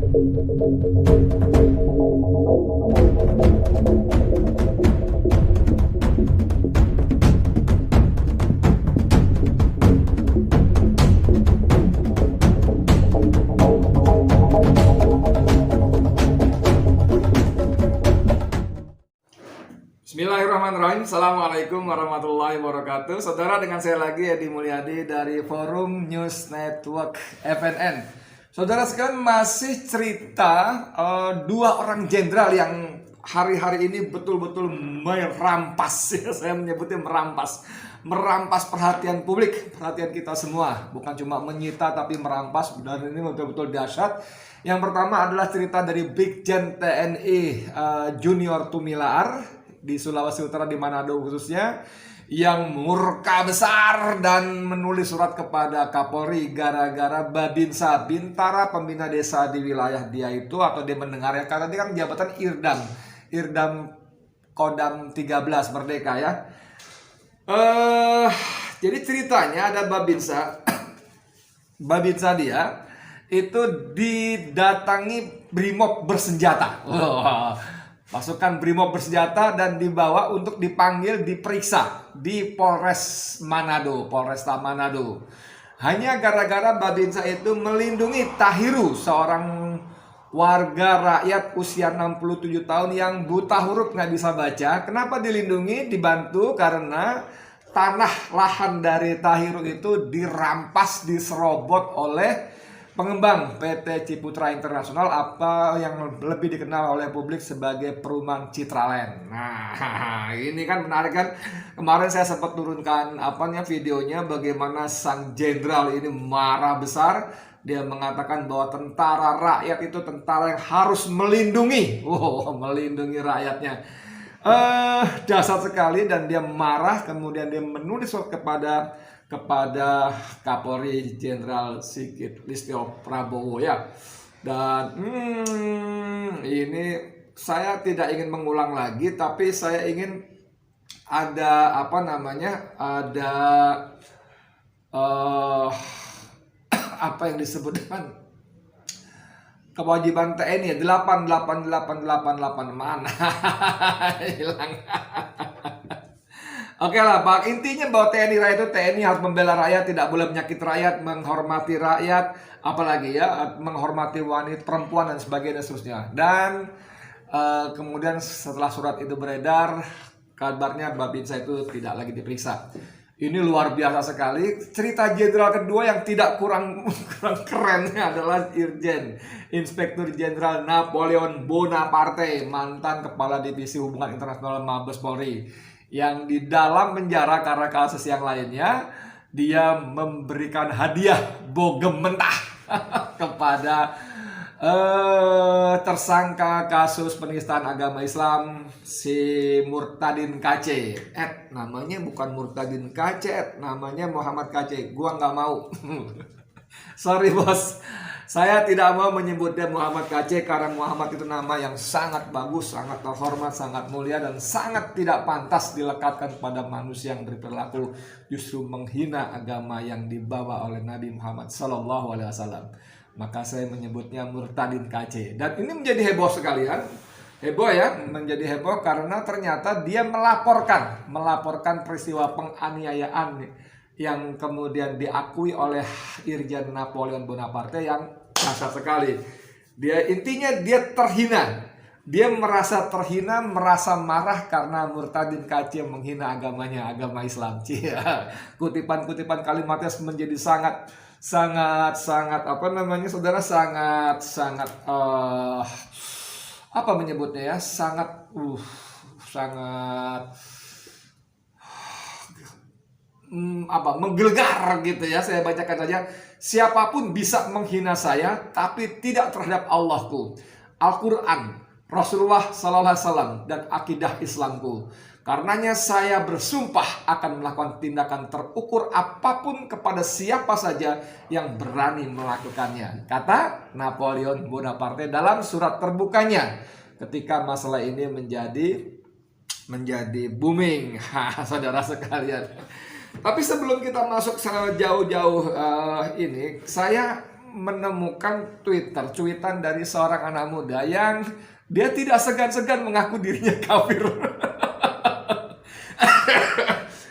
Bismillahirrahmanirrahim. Assalamualaikum warahmatullahi wabarakatuh. Saudara, dengan saya lagi Edi Mulyadi dari Forum News Network FNN. Saudara sekalian, masih cerita dua orang jenderal yang hari-hari ini betul-betul merampas, saya menyebutnya merampas perhatian publik, perhatian kita semua. Bukan cuma menyita tapi merampas, dan ini betul-betul dahsyat. Yang pertama adalah cerita dari Brigjen TNI Junior Tumilaar di Sulawesi Utara, di Manado khususnya, yang murka besar dan menulis surat kepada Kapolri gara-gara Babinsa, Bintara pembina desa di wilayah dia itu, atau dia mendengarnya karena dia kan jabatan Irdam Kodam 13 Merdeka ya. Jadi ceritanya ada Babinsa dia itu didatangi brimob bersenjata. Pasukan brimob bersenjata, dan dibawa untuk dipanggil, diperiksa di Polresta Manado. Hanya gara-gara Babinsa itu melindungi Tahiru, seorang warga rakyat usia 67 tahun yang buta huruf, nggak bisa baca. Kenapa dilindungi, dibantu? Karena tanah lahan dari Tahiru itu dirampas, diserobot oleh pengembang PT Ciputra Internasional, apa yang lebih dikenal oleh publik sebagai Perumahan Citraland. Nah, ini kan menarik kan. Kemarin saya sempat turunkan videonya bagaimana sang jenderal ini marah besar. Dia mengatakan bahwa tentara rakyat itu tentara yang harus melindungi, melindungi rakyatnya. Dasar sekali, dan dia marah. Kemudian dia menulis surat kepada Kapolri Jenderal Sigit Listio Prabowo ya. Dan ini saya tidak ingin mengulang lagi, tapi saya ingin ada apa yang disebut dengan kewajiban TNI 88888 mana hilang. Oke lah, intinya bahwa TNI harus membela rakyat, tidak boleh menyakiti rakyat, menghormati rakyat, apalagi ya, menghormati wanita, perempuan, dan sebagainya, seterusnya. Dan kemudian setelah surat itu beredar, kabarnya Babinsa itu tidak lagi diperiksa. Ini luar biasa sekali. Cerita jenderal kedua yang tidak kurang keren adalah Inspektur Jenderal Napoleon Bonaparte, mantan Kepala Divisi Hubungan Internasional Mabes Polri, yang di dalam penjara karena kasus yang lainnya. Dia memberikan hadiah bogem mentah kepada tersangka kasus penistaan agama Islam, si Murtadin KC. Namanya bukan Murtadin KC, namanya Muhammad KC. Gua nggak mau. Sorry bos, saya tidak mau menyebutnya Muhammad KC karena Muhammad itu nama yang sangat bagus, sangat terhormat, sangat mulia, dan sangat tidak pantas dilekatkan pada manusia yang berperilaku justru menghina agama yang dibawa oleh Nabi Muhammad SAW. Maka saya menyebutnya Murtadin KC. Dan ini menjadi heboh sekalian. Heboh ya, menjadi heboh karena ternyata dia melaporkan peristiwa penganiayaan yang kemudian diakui oleh Irjen Napoleon Bonaparte yang kasar sekali. Intinya dia terhina. Dia merasa terhina, merasa marah karena Murtadin KC menghina agamanya, agama Islam. Kutipan-kutipan kalimatnya menjadi sangat saudara, sangat apa menyebutnya ya, sangat menggelegar gitu ya. Saya bacakan saja. Siapapun bisa menghina saya, tapi tidak terhadap Allahku, Al-Quran, Rasulullah SAW, dan akidah Islamku. Karenanya saya bersumpah akan melakukan tindakan terukur apapun kepada siapa saja yang berani melakukannya, kata Napoleon Bonaparte dalam surat terbukanya ketika masalah ini menjadi booming. Saudara sekalian. Tapi sebelum kita masuk jauh-jauh ini, saya menemukan cuitan dari seorang anak muda yang dia tidak segan-segan mengaku dirinya kafir.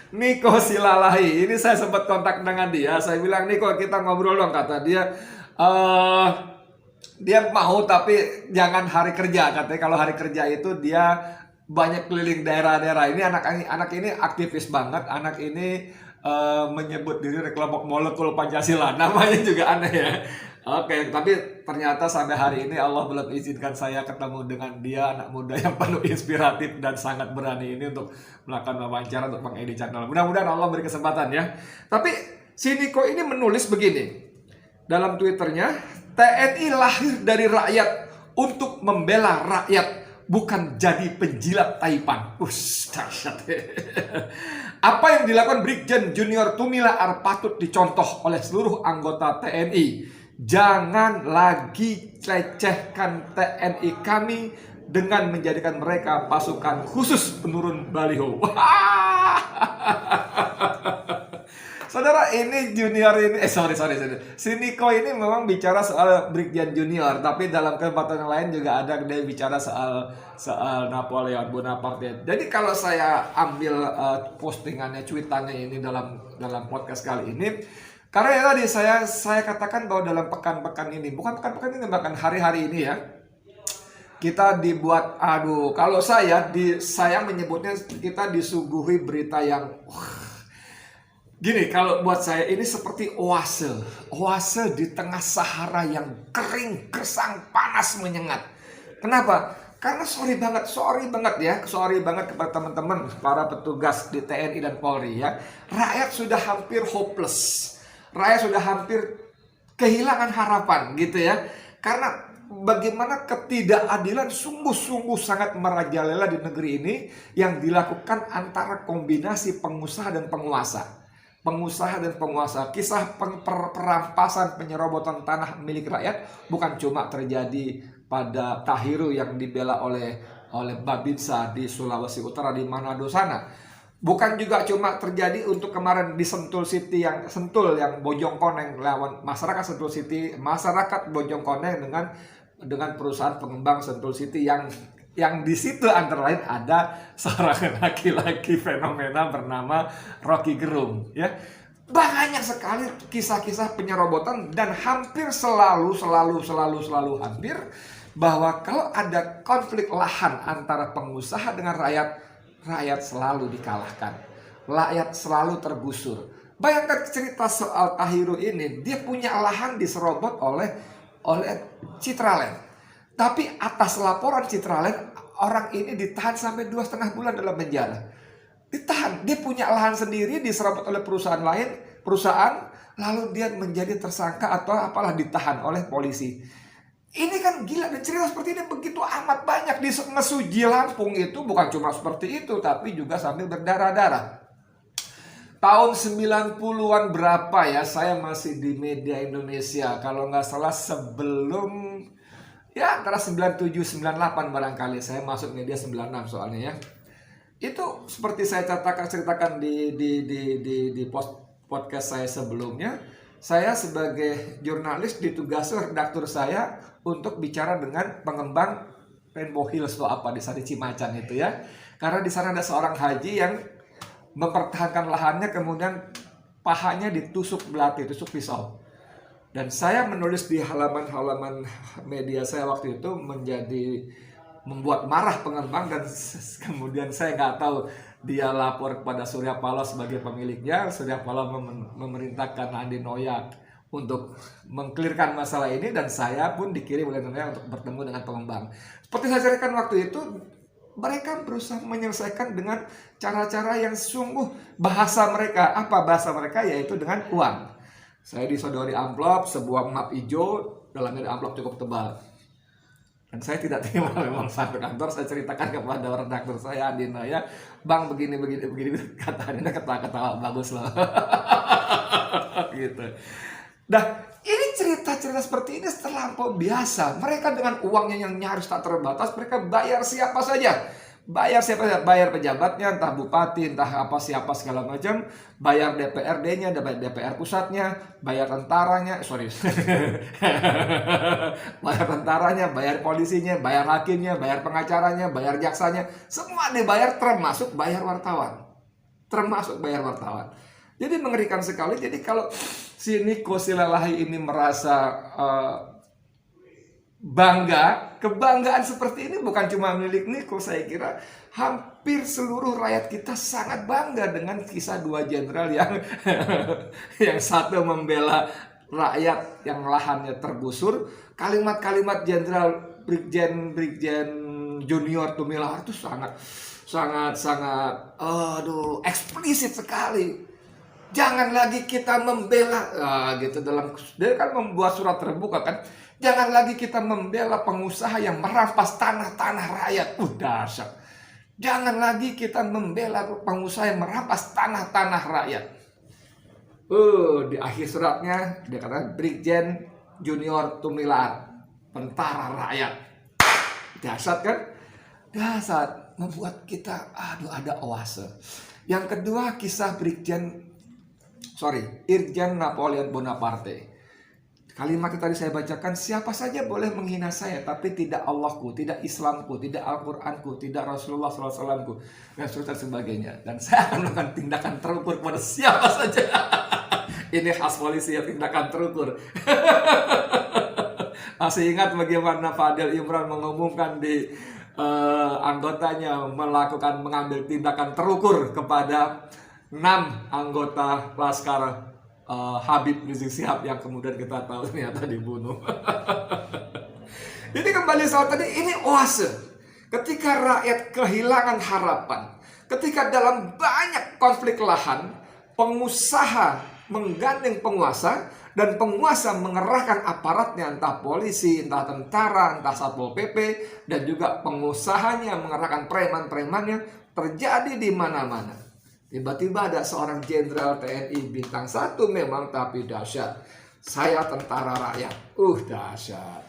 Niko Silalahi, ini saya sempat kontak dengan dia. Saya bilang, Niko, kita ngobrol dong, kata dia. Dia mau tapi jangan hari kerja, katanya. Kalau hari kerja itu dia banyak keliling daerah-daerah. Ini anak ini aktivis banget. Anak ini menyebut diri kelompok molekul Pancasila. Namanya juga aneh ya. Oke, tapi ternyata sampai hari ini Allah belum izinkan saya ketemu dengan dia, anak muda yang penuh inspiratif dan sangat berani ini untuk melakukan wawancara untuk mengedit channel. Mudah-mudahan Allah beri kesempatan ya. Tapi si Niko ini menulis begini dalam Twitternya, TNI lahir dari rakyat untuk membela rakyat, bukan jadi penjilat taipan. Dahsyat. Apa yang dilakukan Brigjen Junior Tumilar patut dicontoh oleh seluruh anggota TNI. Jangan lagi lecehkan TNI kami dengan menjadikan mereka pasukan khusus penurun baliho. Saudara, ini junior ini, sorry. Si Niko ini memang bicara soal Brigjen Junior, tapi dalam kesempatan yang lain juga ada dia bicara soal Napoleon Bonaparte. Jadi kalau saya ambil postingannya, cuitannya ini dalam podcast kali ini, karena ya tadi saya katakan bahwa dalam pekan-pekan ini, bukan pekan-pekan ini, bahkan hari-hari ini ya, kita dibuat, kalau saya menyebutnya kita disuguhi berita yang gini, kalau buat saya ini seperti oase di tengah Sahara yang kering, gersang, panas, menyengat. Kenapa? Karena sorry banget kepada teman-teman para petugas di TNI dan Polri ya. Rakyat sudah hampir hopeless. Rakyat sudah hampir kehilangan harapan gitu ya. Karena bagaimana ketidakadilan sungguh-sungguh sangat merajalela di negeri ini yang dilakukan antara kombinasi pengusaha dan penguasa. Kisah perampasan penyerobotan tanah milik rakyat bukan cuma terjadi pada Tahiru yang dibela oleh Babinsa di Sulawesi Utara, di Manado sana. Bukan juga cuma terjadi untuk kemarin di Sentul City yang Bojongkoneng lawan masyarakat Sentul City, masyarakat Bojongkoneng dengan perusahaan pengembang Sentul City yang di situ antara lain ada seorang laki-laki fenomena bernama Rocky Gerung ya. Banyak sekali kisah-kisah penyerobotan dan hampir selalu hampir bahwa kalau ada konflik lahan antara pengusaha dengan rakyat selalu dikalahkan. Rakyat selalu tergusur. Bayangkan cerita soal Tahiru ini, dia punya lahan diserobot oleh Citraland. Tapi atas laporan Citraland, orang ini ditahan sampai 2,5 bulan dalam penjara. Ditahan, dia punya lahan sendiri diserobot oleh perusahaan lalu dia menjadi tersangka atau apalah, ditahan oleh polisi. Ini kan gila, dan cerita seperti ini begitu amat banyak di Mesuji Lampung itu. Bukan cuma seperti itu, tapi juga sambil berdarah-darah. Tahun 90-an berapa ya, saya masih di media Indonesia, kalau nggak salah sebelum ya antara 97-98 barangkali. Saya masuk media 96 soalnya ya. Itu seperti saya ceritakan di podcast saya sebelumnya. Saya sebagai jurnalis ditugasi redaktur saya untuk bicara dengan pengembang Rainbow Hills atau apa di sana, Cimacan itu ya. Karena di sana ada seorang haji yang mempertahankan lahannya, kemudian pahanya ditusuk belati, tusuk pisau. Dan saya menulis di halaman-halaman media saya waktu itu membuat marah pengembang, dan kemudian saya nggak tahu dia lapor kepada Surya Paloh sebagai pemiliknya. Surya Paloh memerintahkan Andi Noyak untuk mengklirkan masalah ini, dan saya pun dikirim oleh Noyak untuk bertemu dengan pengembang. Seperti saya ceritakan waktu itu, mereka berusaha menyelesaikan dengan cara-cara yang sungguh bahasa mereka. Apa bahasa mereka? Yaitu dengan uang. Saya disodori amplop, sebuah map hijau, dalamnya amplop cukup tebal. Dan saya tidak terima, memang sampai kantor saya ceritakan kepada redaktur saya, Andi Noyak, Bang begini, kata Andi, ketawa bagus loh. Gitu. Nah, ini cerita-cerita seperti ini terlampau biasa. Mereka dengan uangnya yang nyaris tak terbatas, mereka bayar siapa saja. Bayar siapa? Bayar pejabatnya, entah bupati, entah apa siapa segala macam. Bayar DPRD-nya, DPR pusatnya, bayar tentaranya, sorry. Bayar tentaranya, bayar polisinya, bayar hakimnya, bayar pengacaranya, bayar jaksanya. Semua dibayar termasuk bayar wartawan. Termasuk bayar wartawan. Jadi mengerikan sekali. Jadi kalau si Niko Silalahi ini merasa bangga, kebanggaan seperti ini bukan cuma milik Niko, saya kira hampir seluruh rakyat kita sangat bangga dengan kisah dua jenderal yang yang satu membela rakyat yang lahannya tergusur. Kalimat-kalimat Jenderal Brigjen Junior Tumilar itu sangat eksplisit sekali. Jangan lagi kita membela gitu, dia kan membuat surat terbuka kan. Jangan lagi kita membela pengusaha yang merampas tanah-tanah rakyat. Dahsyat. Jangan lagi kita membela pengusaha yang merampas tanah-tanah rakyat. Di akhir suratnya dia kata Brigjen Junior Tumilar, tentara rakyat. Dahsyat kan? Dahsyat, membuat kita ada oase. Yang kedua, kisah Irjen Napoleon Bonaparte. Kalimat yang tadi saya bacakan, siapa saja boleh menghina saya, tapi tidak Allahku, tidak Islamku, tidak Al-Quranku, tidak Rasulullah SAW, dan sebagainya. Dan saya akan melakukan tindakan terukur kepada siapa saja. Ini khas polisi ya, tindakan terukur. Masih ingat bagaimana Fadil Imran mengumumkan di anggotanya mengambil tindakan terukur kepada 6 anggota Laskar Habib Rizik Syihab yang kemudian kita tahu ternyata dibunuh. Jadi kembali soal tadi, ini oase. Ketika rakyat kehilangan harapan, ketika dalam banyak konflik lahan, pengusaha menggandeng penguasa, dan penguasa mengerahkan aparatnya, entah polisi, entah tentara, entah Satpol PP, dan juga pengusahanya mengerahkan preman-premannya, terjadi di mana-mana. Tiba-tiba ada seorang jenderal TNI bintang 1 memang, tapi dahsyat. Saya tentara rakyat. Dahsyat.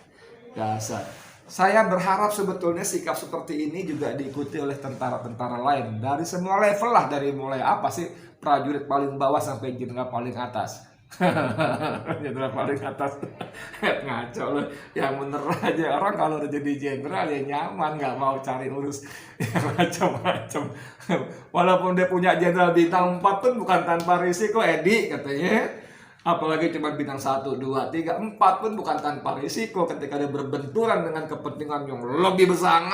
Dahsyat. Saya berharap sebetulnya sikap seperti ini juga diikuti oleh tentara-tentara lain. Dari semua level lah, dari mulai apa sih, prajurit paling bawah sampai jenderal paling atas. Jenderal paling atas ngaco loh. Yang bener aja, orang kalau udah jadi jenderal ya nyaman, nggak mau cari urus yang macam-macam. Walaupun dia punya jenderal bintang 4 pun bukan tanpa risiko, Edi katanya. Apalagi cuma bintang 1, 2, 3, 4 pun bukan tanpa risiko ketika dia berbenturan dengan kepentingan yang lebih besar.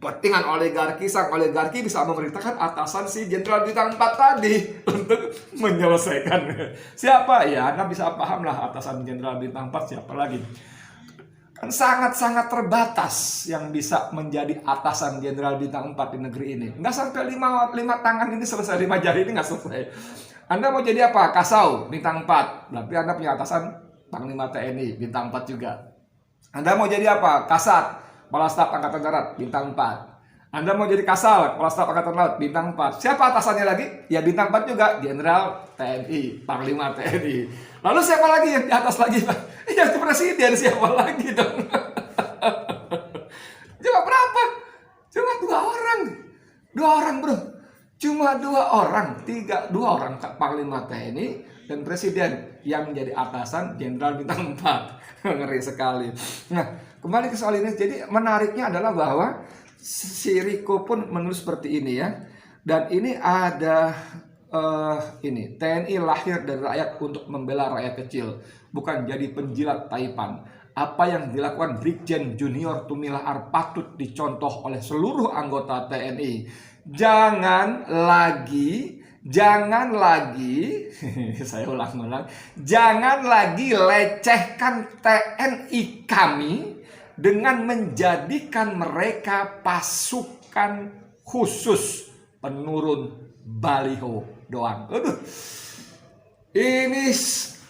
Kepentingan oligarki, sang oligarki bisa memerintahkan atasan si jenderal bintang 4 tadi untuk menyelesaikan. Siapa? Ya, Anda bisa paham lah atasan jenderal bintang 4 siapa lagi. Kan sangat-sangat terbatas yang bisa menjadi atasan jenderal bintang 4 di negeri ini. Nggak sampai 5 tangan ini selesai, 5 jari ini nggak selesai. Anda mau jadi apa? Kasau, bintang 4. Berarti Anda punya atasan Panglima TNI, bintang 4 juga. Anda mau jadi apa? Kasat, Kepala Staf Angkatan Darat, bintang 4. Anda mau jadi Kasal, Kepala Staf Angkatan Laut, bintang 4. Siapa atasannya lagi? Ya bintang 4 juga, Jenderal TNI, Panglima TNI. Lalu siapa lagi yang di atas lagi, Pak? Ya presiden, siapa lagi dong? Cuma berapa? Cuma 2 orang. 2 orang, bro. Cuma 2 orang. 2 orang Panglima TNI dan presiden yang menjadi atasan Jenderal bintang 4. Ngeri sekali. Nah, kembali ke soal ini. Jadi menariknya adalah bahwa si Riko pun menulis seperti ini ya. Dan ini ada ini, TNI lahir dari rakyat untuk membela rakyat kecil, bukan jadi penjilat taipan. Apa yang dilakukan Brigjen Junior Tumilar patut dicontoh oleh seluruh anggota TNI. Jangan lagi saya ulang-ulang, jangan lagi lecehkan TNI kami dengan menjadikan mereka pasukan khusus penurun baliho doang. Ini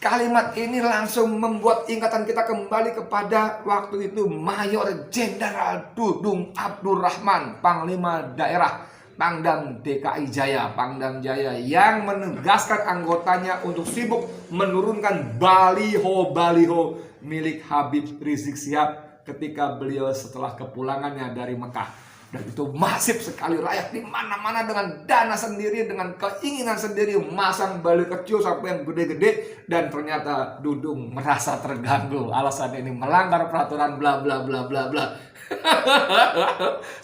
kalimat ini langsung membuat ingatan kita kembali kepada waktu itu Mayor Jenderal Dudung Abdurrahman, Panglima Daerah Pangdam DKI Jaya, Pangdam Jaya, yang menegaskan anggotanya untuk sibuk menurunkan baliho-baliho milik Habib Rizik Syihab ketika beliau setelah kepulangannya dari Mekah. Dan itu masif sekali, rakyat di mana-mana dengan dana sendiri, dengan keinginan sendiri masang baliho kecil sampai yang gede-gede, dan ternyata Dudung merasa terganggu. Alasan ini melanggar peraturan bla bla bla bla bla.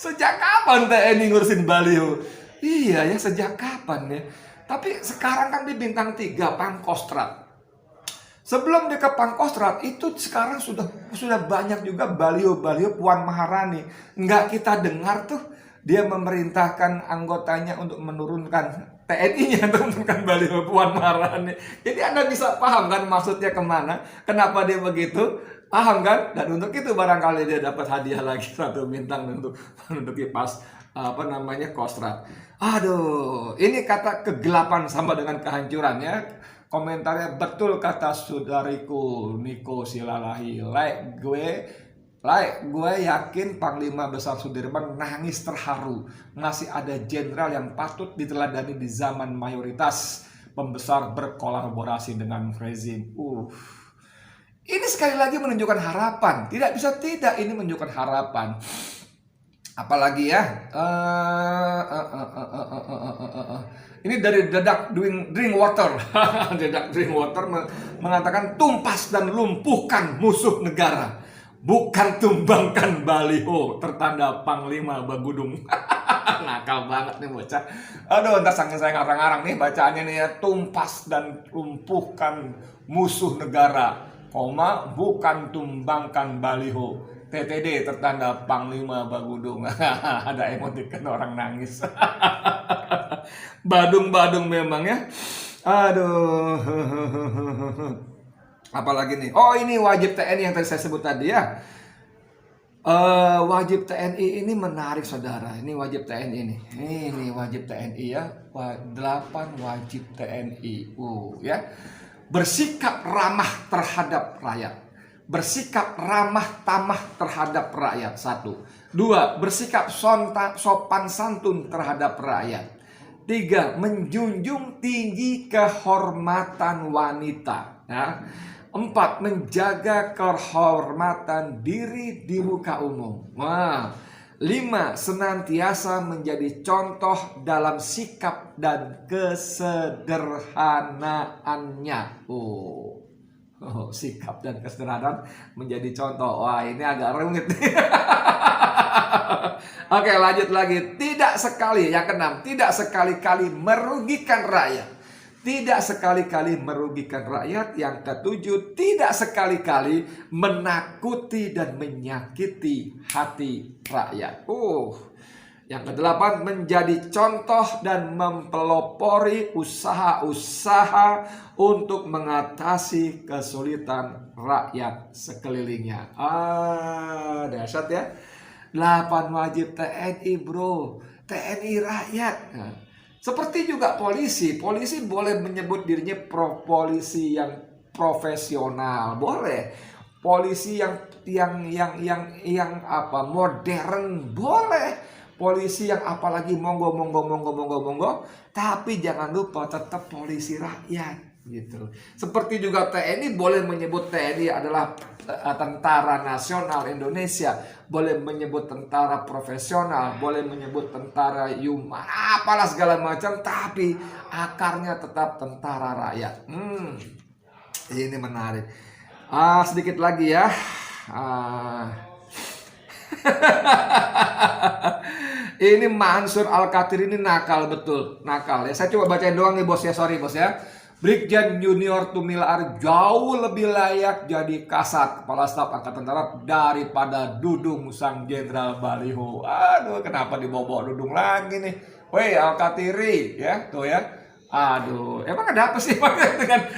Sejak kapan TNI ngurusin baliho? Iya ya, sejak kapan ya? Tapi sekarang kan di Bintang 3 Pangkostrat. Sebelum dia ke Pangkostrat itu sekarang sudah banyak juga baliho-baliho Puan Maharani. Nggak kita dengar tuh dia memerintahkan anggotanya untuk menurunkan TNI-nya untuk menurunkan baliho Puan Maharani. Jadi Anda bisa paham kan maksudnya kemana, kenapa dia begitu, paham kan? Dan untuk itu barangkali dia dapat hadiah lagi 1 bintang untuk menduduki pas Kostrat. Aduh, ini kata kegelapan sama dengan kehancuran ya. Komentarnya betul kata saudariku Niko Silalahi. Gue yakin Panglima Besar Sudirman nangis terharu. Masih ada jenderal yang patut diteladani di zaman mayoritas pembesar berkolaborasi dengan rezim. Ini sekali lagi menunjukkan harapan. Tidak bisa tidak, ini menunjukkan harapan. Apalagi ya? Ini dari Dedak Drink Water. Dedak Drink Water mengatakan tumpas dan lumpuhkan musuh negara, bukan tumbangkan baliho tertanda Panglima Bagudung. Nakal banget nih bocah. Aduh, entar saking saya ngarang-ngarang nih bacaannya nih ya. Tumpas dan lumpuhkan musuh negara, bukan tumbangkan baliho. TTD tertanda Panglima Bagudung. Ada emoticon orang nangis. Badung-badung memang ya. Aduh. Apalagi nih? Oh, ini wajib TNI yang tadi saya sebut tadi ya. Wajib TNI ini menarik saudara. Ini wajib TNI ini. Ini wajib TNI ya. 8 wajib TNI. Ya. Bersikap ramah terhadap rakyat. Bersikap ramah tamah terhadap rakyat. 1. 2. Bersikap sopan santun terhadap rakyat. 3. Menjunjung tinggi kehormatan wanita. 4. Menjaga kehormatan diri di muka umum. 5. Senantiasa menjadi contoh dalam sikap dan kesederhanaannya. Sikap dan kesederhanaan menjadi contoh. Wah, ini agak rumit. Oke, lanjut lagi. Tidak sekali, yang keenam, tidak sekali-kali merugikan rakyat. Tidak sekali-kali merugikan rakyat. Yang ketujuh, tidak sekali-kali menakuti dan menyakiti hati rakyat. Yang kedelapan, menjadi contoh dan mempelopori usaha-usaha untuk mengatasi kesulitan rakyat sekelilingnya. Dahsyat ya. 8 wajib TNI bro. TNI rakyat. Seperti juga polisi. Polisi boleh menyebut dirinya polisi yang profesional. Boleh. Polisi yang modern. Boleh. Polisi yang apalagi monggo, tapi jangan lupa tetap polisi rakyat gitu. Seperti juga TNI boleh menyebut TNI adalah tentara nasional Indonesia, boleh menyebut tentara profesional, boleh menyebut tentara human, apalah segala macam, tapi akarnya tetap tentara rakyat. Ini menarik. Sedikit lagi ya. Ini Mansur Al-Kathir ini nakal betul, nakal ya. Saya coba bacain doang nih bos ya, sorry bos ya. Brigjen Junior Tumilar jauh lebih layak jadi Kasat Kepala Staf Angkatan Darat daripada Dudung sang Jenderal Baliho. Aduh, kenapa dibawa Dudung lagi nih? Woi Al-Kathiri ya, tuh ya. Aduh, emang ada apa sih dengan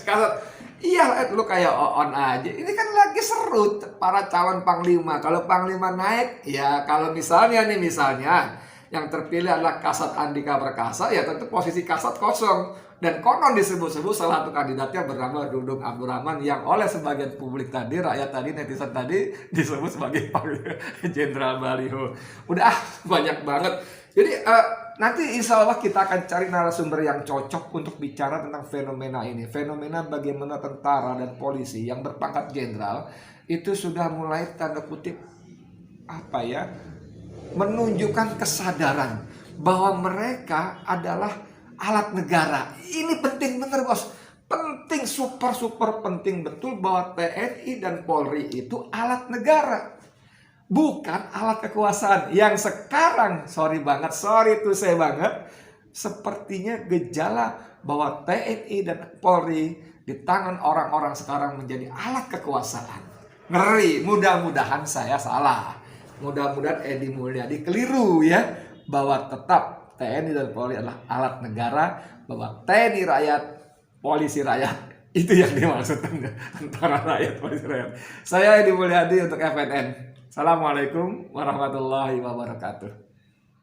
Kasat? Iya, lu kayak on aja. Ini kan lagi seru para calon panglima. Kalau panglima naik, ya kalau misalnya yang terpilih adalah Kasat Andika Perkasa, ya tentu posisi Kasat kosong. Dan konon disebut-sebut salah satu kandidatnya bernama Dudung Abdurrahman yang oleh sebagian publik tadi, rakyat tadi, netizen tadi disebut sebagai Jenderal Baliho. Udah banyak banget. Jadi nanti insya Allah kita akan cari narasumber yang cocok untuk bicara tentang fenomena ini. Fenomena bagaimana tentara dan polisi yang berpangkat jenderal itu sudah mulai tanda kutip menunjukkan kesadaran bahwa mereka adalah alat negara. Ini penting bener bos. Penting, super penting betul bahwa TNI dan Polri itu alat negara. Bukan alat kekuasaan. Yang sekarang, sorry to say banget, sepertinya gejala bahwa TNI dan Polri di tangan orang-orang sekarang menjadi alat kekuasaan. Ngeri, mudah-mudahan saya salah. Mudah-mudahan Edi Mulyadi keliru ya. Bahwa tetap TNI dan Polri adalah alat negara. Bahwa TNI rakyat, polisi rakyat. Itu yang dimaksud antara rakyat, polisi rakyat. Saya Edi Mulyadi untuk FNN. Assalamualaikum warahmatullahi wabarakatuh.